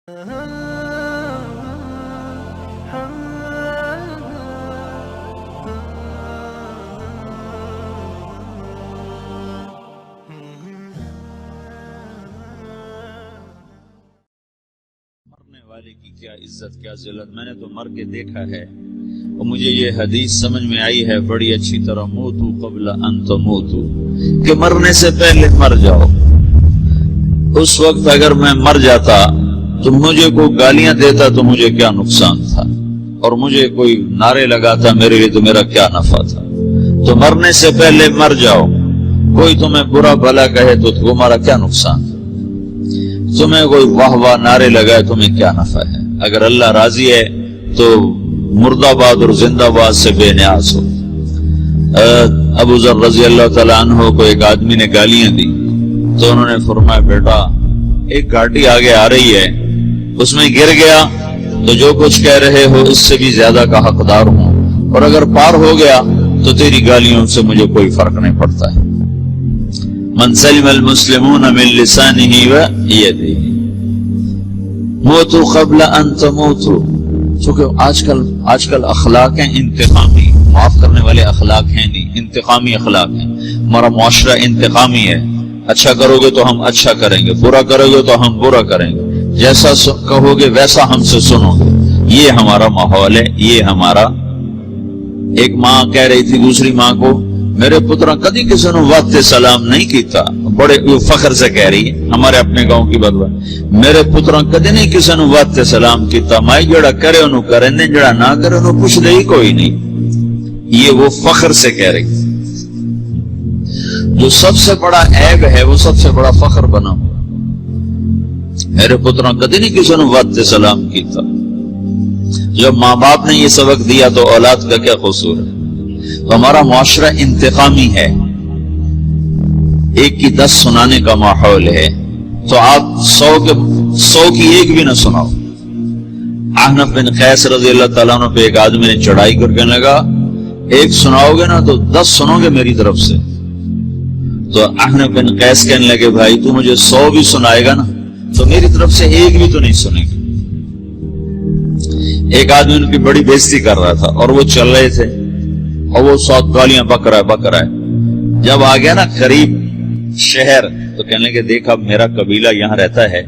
مرنے والے کی کیا عزت کیا ذلت، میں نے تو مر کے دیکھا ہے اور مجھے یہ حدیث سمجھ میں آئی ہے بڑی اچھی طرح، موتو قبل ان تموتو، کہ مرنے سے پہلے مر جاؤ۔ اس وقت اگر میں مر جاتا تو مجھے کوئی گالیاں دیتا تو مجھے کیا نقصان تھا، اور مجھے کوئی نعرے لگاتا میرے لیے تو میرا کیا نفع تھا۔ تو مرنے سے پہلے مر جاؤ، کوئی تمہیں برا بھلا کہے تو تمہارا کیا نقصان، تمہیں کوئی واہ واہ نعرے لگائے تمہیں کیا نفع ہے۔ اگر اللہ راضی ہے تو مرد آباد اور زندہ باد سے بے نیاز ہو۔ ابو ذر رضی اللہ تعالیٰ عنہ کو ایک آدمی نے گالیاں دی تو انہوں نے فرمایا بیٹا ایک گاڑی آگے آ رہی ہے، اس میں گر گیا تو جو کچھ کہہ رہے ہو اس سے بھی زیادہ کا حقدار ہوں، اور اگر پار ہو گیا تو تیری گالیوں سے مجھے کوئی فرق نہیں پڑتا ہے۔ من سلم المسلمون من لسانه ويده موتوا قبل ان تموتوا، چونکہ آج کل اخلاق ہیں انتقامی، معاف کرنے والے اخلاق ہیں نہیں، انتقامی اخلاق ہیں۔ ہمارا معاشرہ انتقامی ہے، اچھا کرو گے تو ہم اچھا کریں گے، برا کرو گے تو ہم برا کریں گے، جیسا کہو گے ویسا ہم سے سنو گے۔ یہ ہمارا ماحول ہے، یہ ہمارا۔ ایک ماں کہہ رہی تھی دوسری ماں کو میرے پترا کدی کسی نے واسطے سلام نہیں کیتا، بڑے فخر سے کہہ رہی ہے، ہمارے اپنے گاؤں کی بدوا، میرے پترا کدی نہیں کسی نے واسطے سلام کیتا، میں جڑا کرے انہوں کریں دے، جڑا نہ کرے انہوں پوچھ دے ہی کوئی نہیں۔ یہ وہ فخر سے کہہ رہی، جو سب سے بڑا عیب ہے وہ سب سے بڑا فخر بنا ہوا۔ میرے پترا کدی نہیں کسی نے واسطے سلام کیتا۔ جب ماں باپ نے یہ سبق دیا تو اولاد کا کیا قصور ہے؟ تو ہمارا معاشرہ انتقامی ہے، ایک کی 10 سنانے کا ماحول ہے، تو آپ 100 کی ایک بھی نہ سناؤ۔ احنف بن قیس رضی اللہ تعالیٰ عنہ پہ ایک آدمی نے چڑھائی کر کے لگا، ایک سناؤ گے نا تو 10 سنو گے میری طرف سے۔ تو احنف بن قیس کہنے لگے بھائی تو مجھے 100 بھی سنائے گا نا تو میری طرف سے ایک بھی تو نہیں سنے گا۔ ایک آدمی ان کی بڑی بےزتی کر رہا تھا اور وہ چل رہے تھے اور وہ 100 گالیاں بک رہا ہے۔ جب آ گیا نا قریب شہر تو کہنے لگے دیکھا میرا قبیلہ یہاں رہتا ہے،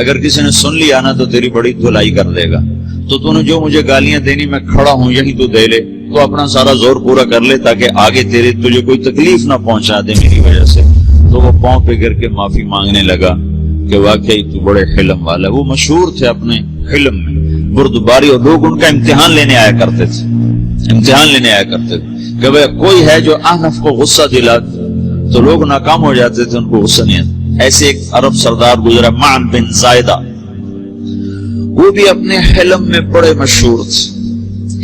اگر کسی نے سن لیا نا تو تیری بڑی دھلائی کر دے گا، تو تو نے جو مجھے گالیاں دینی میں کھڑا ہوں یہی تو دے لے، تو اپنا سارا زور پورا کر لے تاکہ آگے تجھے کوئی تکلیف نہ پہنچا دے میری وجہ سے۔ تو وہ پاؤں پہ گر کے معافی مانگنے لگا کہ واقعی تو بڑے حلم والا۔ وہ مشہور تھے اپنے حلم میں، بردباری، اور لوگ ان کا امتحان لینے آیا کرتے تھے کہ بھئی کوئی ہے جو احنف کو غصہ دلا تو لوگ ناکام ہو جاتے تھے، ان کو غصہ نہیں آتا۔ ایسے ایک عرب سردار گزرا معن بن زائدہ، وہ بھی اپنے حلم میں بڑے مشہور تھے۔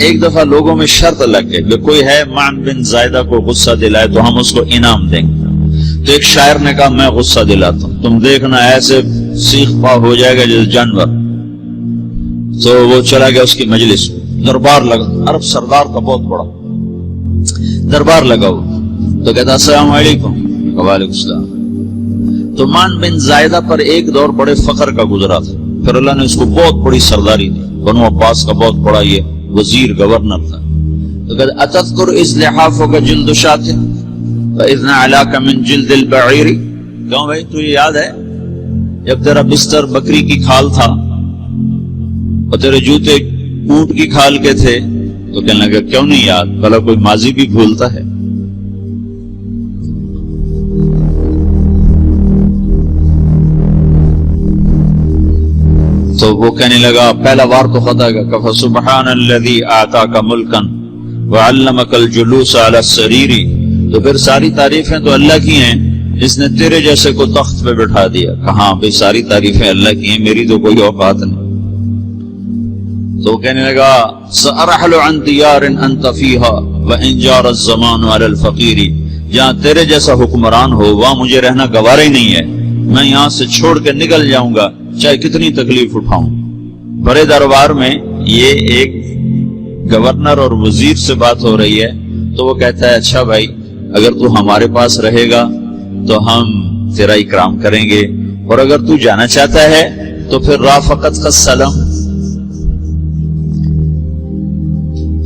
ایک دفعہ لوگوں میں شرط لگ گئی کہ کوئی ہے معن بن زائدہ کو غصہ دلائے تو ہم اس کو انعام دیں گے۔ تو ایک شاعر نے کہا میں غصہ دلاتا ہوں، تم دیکھنا ایسے سیخ پا ہو جائے گا جیسے جانور۔ تو وہ چلا گیا اس کی مجلس، دربار لگا، عرب سردار کا بہت بڑا دربار لگا ہوا، تو کہتا السلام علیکم، وعلیکم السلام۔ تو معن بن زائدہ پر ایک دور بڑے فخر کا گزرا تھا، پھر اللہ نے اس کو بہت بڑی سرداری دی، بنو عباس کا بہت بڑا یہ وزیر گورنر تھا۔ تو کہتا اتذکر اذ لحافک جلد شاۃ فاذ نعلاک من جلد البعیر، کیوں بھائی تجھے یاد ہے جب تیرا بستر بکری کی کھال تھا اور تیرے جوتے اونٹ کی کھال کے تھے؟ تو کہنے لگا کیوں نہیں یاد، بھلا کوئی ماضی بھی بھولتا ہے؟ تو وہ کہنے لگا پہلا وار تو خطا گا، فسبحان الذی آتاک ملکا وعلمک الجلوس علی السریر، تو پھر ساری تعریفیں تو اللہ کی ہیں جس نے تیرے جیسے کو تخت پہ بٹھا دیا۔ کہاں بھئی ساری تعریفیں اللہ کی ہیں، میری تو کوئی اوقات نہیں۔ تو کہنے لگا سأرحل عن دیار انت فیہا وان جار الزمان علی الفقیر، جہاں تیرے جیسا حکمران ہو وہاں مجھے رہنا گوارا ہی نہیں ہے، میں یہاں سے چھوڑ کے نکل جاؤں گا چاہے کتنی تکلیف اٹھاؤں۔ بڑے دربار میں یہ ایک گورنر اور وزیر سے بات ہو رہی ہے، تو وہ کہتا ہے اچھا بھائی اگر تو ہمارے پاس رہے گا تو ہم تیرا اکرام کریں گے، اور اگر تو جانا چاہتا ہے تو پھر رافقت کا سلام.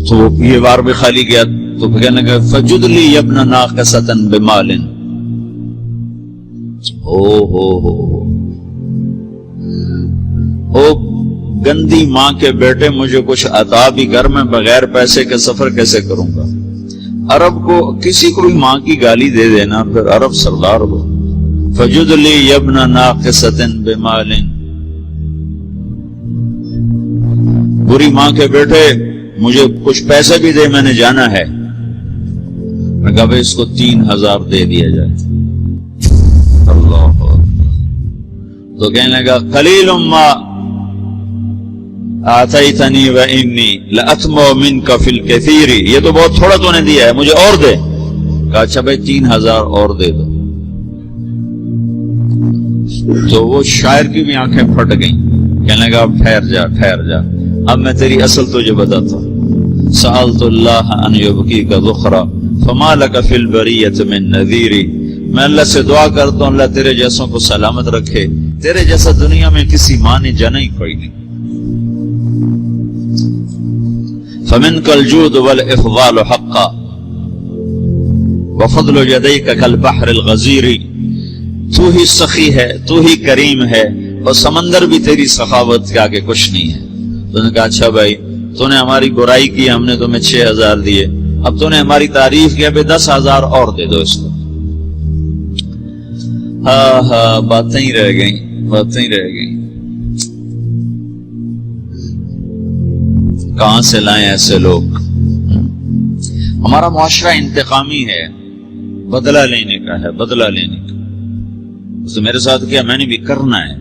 تو یہ بار بھی خالی گیا تو کہنے لگا فجد لی ابن ناقصۃ بمال. او گندی ماں کے بیٹے مجھے کچھ عطا بھی کر، میں بغیر پیسے کے سفر کیسے کروں گا. عرب کو کسی کو بھی ماں کی گالی دے دینا پھر عرب سردار ہو. فجد لی ابن ناقصۃ بمال. بری ماں کے بیٹے مجھے کچھ پیسے بھی دے، میں نے جانا ہے. میں کہا بھائی اس کو 3000 دے دیا جائے. اللہ تو کہنے لگا قلیل ما آتیتنی و انی لأطمع منک فی الکثیر. یہ تو بہت تھوڑا تو نے دیا ہے، مجھے اور دے. کہا اچھا بھائی 3000 اور دے دو. تو وہ شاعر کی بھی آنکھیں پھٹ گئیں. کہنے لگا اب ٹھہر جا ٹھہر جا، اب میں تیری اصل تجھے بتاتا ہوں. سألت اللہ ان یبکیک ذخرا فما لک فی البریۃ من نذیر. میں اللہ سے دعا کرتا ہوں اللہ تیرے جیسوں کو سلامت رکھے، تیرے جیسا دنیا میں کسی ماں نے جانا ہی کوئی نہیں. فمنک الجود والافضال حقا وفضل یدیک کالبحر الغزیر. تو ہی سخی ہے، تو ہی کریم ہے، اور سمندر بھی تیری سخاوت کے آگے کچھ نہیں ہے. تو نے کہا اچھا بھائی تو نے ہماری برائی کی، ہم نے تمہیں 6000 دیے، اب تو نے ہماری تعریف کیا، 10,000 اور دے دو اس کو. ہاں باتیں ہی رہ گئیں، باتیں ہی رہ گئیں. کہاں سے لائیں ایسے لوگ؟ ہمارا معاشرہ انتقامی ہے، بدلہ لینے کا ہے، بدلہ لینے کا. تو میرے ساتھ کیا میں نے بھی کرنا ہے.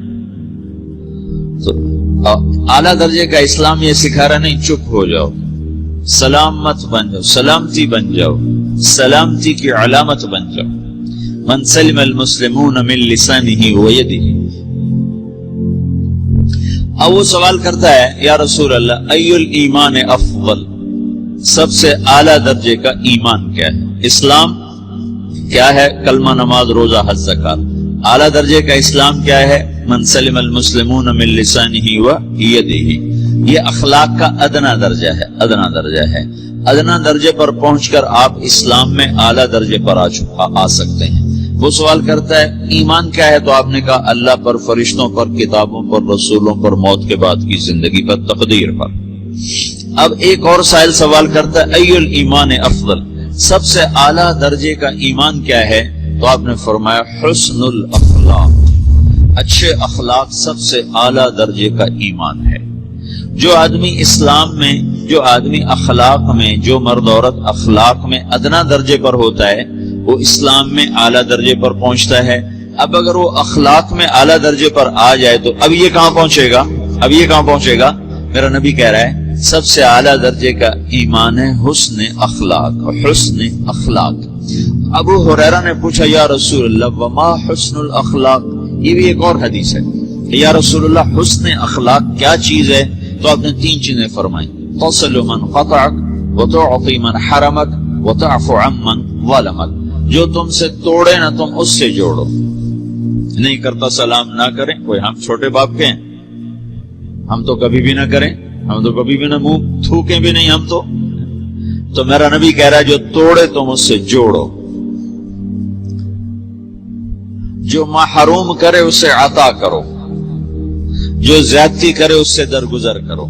تو اعلیٰ درجے کا اسلام یہ سکھا رہا نہیں چپ ہو جاؤ، سلامت بن جاؤ، سلامتی بن جاؤ، سلامتی کی علامت بن جاؤ. من سلم المسلمون من لسانه ويده. اب وہ سوال کرتا ہے یا رسول اللہ ای الایمان افضل، سب سے اعلیٰ درجے کا ایمان کیا ہے؟ اسلام کیا ہے؟ کلمہ، نماز، روزہ، حج، زکات. اعلیٰ درجے کا اسلام کیا ہے؟ من سلم المسلمون من لسانه ويده. یہ اخلاق کا ادنا درجہ ہے، ادنا درجہ ہے. ادنا درجے پر پہنچ کر آپ اسلام میں اعلیٰ درجے پر آ سکتے ہیں. وہ سوال کرتا ہے ایمان کیا ہے؟ تو آپ نے کہا اللہ پر، فرشتوں پر، کتابوں پر، رسولوں پر، موت کے بعد کی زندگی پر، تقدیر پر. اب ایک اور سائل سوال کرتا ہے ای الایمان افضل، سب سے اعلیٰ درجے کا ایمان کیا ہے؟ تو آپ نے فرمایا حسن الاخلاق. اچھے اخلاق سب سے اعلیٰ درجے کا ایمان ہے. جو آدمی اسلام میں، جو آدمی اخلاق میں، جو مرد عورت اخلاق میں ادنا درجے پر ہوتا ہے وہ اسلام میں اعلیٰ درجے پر پہنچتا ہے. اب اگر وہ اخلاق میں اعلیٰ درجے پر آ جائے تو اب یہ کہاں پہنچے گا؟ اب یہ کہاں پہنچے گا؟ میرا نبی کہہ رہا ہے سب سے اعلیٰ درجے کا ایمان ہے حسن اخلاق. حسن اخلاق. ابو ہریرہ نے پوچھا یا رسول اللہ وما حسن الاخلاق. یہ بھی ایک اور حدیث ہے کہ یا رسول اللہ حسن اخلاق کیا چیز ہے؟ تو آپ نے 3 چیزیں فرمائیں، تصل من قطعک وتعطی من حرمک وتعفو عمن ظلمک. جو تم سے توڑے نہ تم اس سے جوڑو. نہیں کرتا سلام نہ کریں. کوئی ہم چھوٹے باپ کے ہیں، ہم تو کبھی بھی نہ کریں، ہم تو کبھی بھی نہ منہ تھوکیں بھی نہیں. ہم تو میرا نبی کہہ رہا ہے جو توڑے تم اس سے جوڑو. جو محروم کرے اسے عطا کرو، جو زیادتی کرے اس سے درگزر کرو.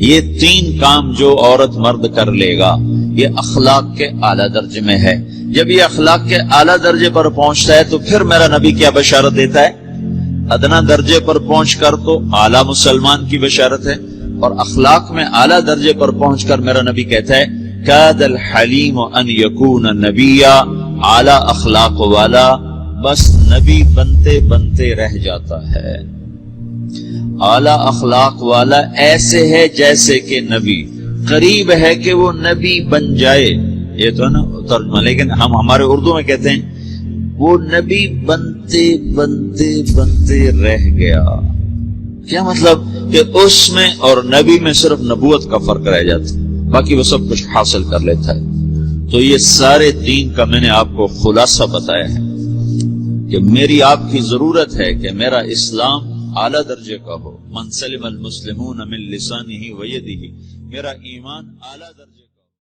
یہ 3 کام جو عورت مرد کر لے گا یہ اخلاق کے اعلیٰ درجے میں ہے. جب یہ اخلاق کے اعلیٰ درجے پر پہنچتا ہے تو پھر میرا نبی کیا بشارت دیتا ہے؟ ادنا درجے پر پہنچ کر تو اعلیٰ مسلمان کی بشارت ہے، اور اخلاق میں اعلیٰ درجے پر پہنچ کر میرا نبی کہتا ہے کاد الحلیم ان یکون نبیا. اعلیٰ اخلاق والا بس نبی بنتے بنتے رہ جاتا ہے. اعلیٰ اخلاق والا ایسے ہے جیسے کہ نبی، قریب ہے کہ وہ نبی بن جائے. یہ تو نا ترجمہ، لیکن ہم ہمارے اردو میں کہتے ہیں وہ نبی بنتے بنتے بنتے رہ گیا. کیا مطلب؟ کہ اس میں اور نبی میں صرف نبوت کا فرق رہ جاتا، باقی وہ سب کچھ حاصل کر لیتا ہے. تو یہ سارے دین کا میں نے آپ کو خلاصہ بتایا ہے کہ میری آپ کی ضرورت ہے کہ میرا اسلام اعلیٰ درجے کا ہو، من سلم المسلمون من لسانہ و یدہ، میرا ایمان اعلیٰ درجے